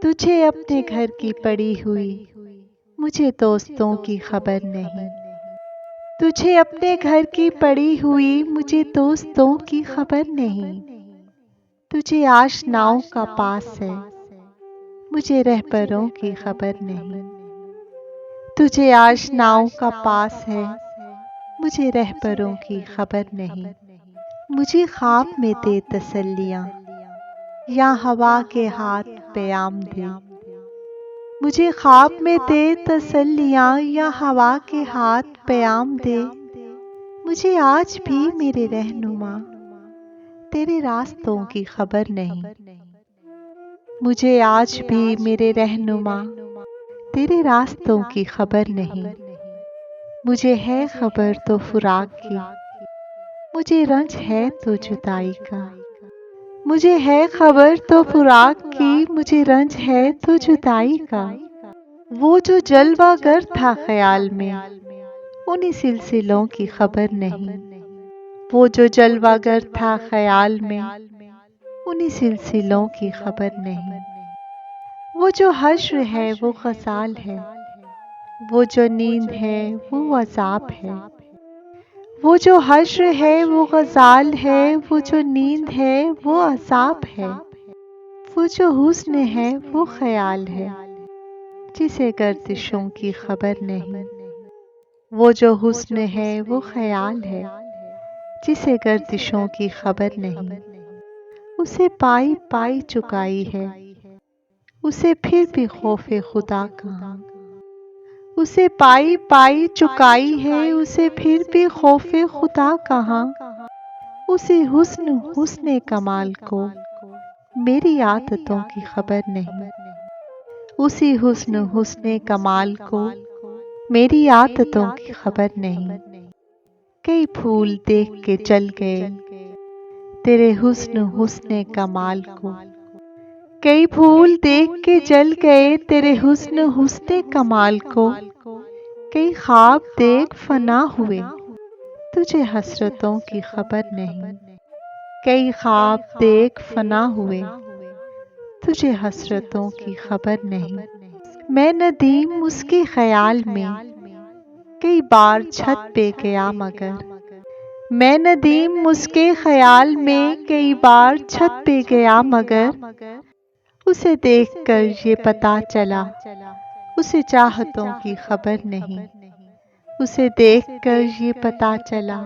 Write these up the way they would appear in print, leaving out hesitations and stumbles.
تجھے اپنے گھر کی پڑی ہوئی مجھے دوستوں کی خبر نہیں، تجھے اپنے گھر کی پڑی ہوئی مجھے دوستوں کی خبر نہیں، تجھے آشناؤں کا پاس ہے مجھے رہبروں کی خبر نہیں، تجھے آشناؤں کا پاس ہے مجھے رہبروں کی خبر نہیں، مجھے خواب میں دے تسلیاں یا ہوا کے ہاتھ پیام دے، مجھے خواب میں دے تسلیاں یا ہوا کے ہاتھ پیام دے، مجھے آج بھی میرے رہنما تیرے راستوں کی خبر نہیں، مجھے آج بھی میرے رہنما تیرے راستوں کی خبر نہیں، مجھے ہے خبر تو فراق کی، مجھے رنج ہے تو جدائی کا، مجھے ہے خبر تو فراق کی، مجھے رنج ہے تو جدائی کا، وہ جو جلوہ گر تھا خیال میں انہی سلسلوں کی خبر نہیں، وہ جو جلوہ گر تھا خیال میں انہی سلسلوں کی خبر نہیں، وہ جو حشر ہے وہ غزال ہے، وہ جو نیند ہے وہ عذاب ہے، وہ جو حشر ہے وہ غزال ہے، وہ جو نیند ہے وہ عذاب ہے، وہ جو حسن ہے وہ خیال ہے جسے گردشوں کی خبر نہیں، وہ جو حسن ہے وہ خیال ہے جسے گردشوں کی خبر نہیں، اسے پائی پائی چکائی ہے اسے پھر بھی خوف خدا کہاں، اسے پائی پائی چکائی ہے اسے پھر بھی خوف خدا کہاں، اسی حسن کمال کو میری عادتوں کی خبر نہیں، اسی حسن کمال کو میری عادتوں کی خبر نہیں، کئی پھول دیکھ کے جل گئے تیرے حسن کمال کو، کئی پھول دیکھ کے جل گئے تیرے حسن کمال کو، کئی خواب دیکھ فنا ہوئے تجھے حسرتوں کی خبر نہیں، کئی خواب دیکھ فنا ہوئے تجھے حسرتوں کی خبر نہیں، میں ندیم اس کے خیال میں کئی بار چھت پہ گیا مگر، میں ندیم اس کے خیال میں کئی بار چھت پہ گیا مگر، اسے دیکھ کر یہ پتا چلا اسے چاہتوں کی خبر نہیں، اسے دیکھ کر یہ پتا چلا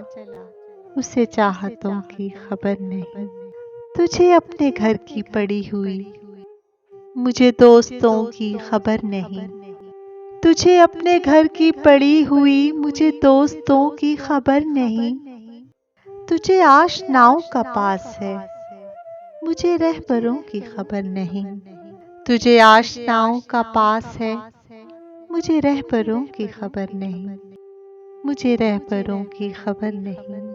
اسے چاہتوں کی خبر نہیں، تجھے اپنے گھر کی پڑی ہوئی مجھے دوستوں کی خبر نہیں، تجھے اپنے گھر کی پڑی ہوئی مجھے دوستوں کی خبر نہیں، تجھے آشناؤں کا پاس ہے مجھے رہبروں کی خبر نہیں، تجھے آشناؤں کا پاس ہے مجھے رہبروں کی خبر نہیں، مجھے رہبروں کی خبر نہیں۔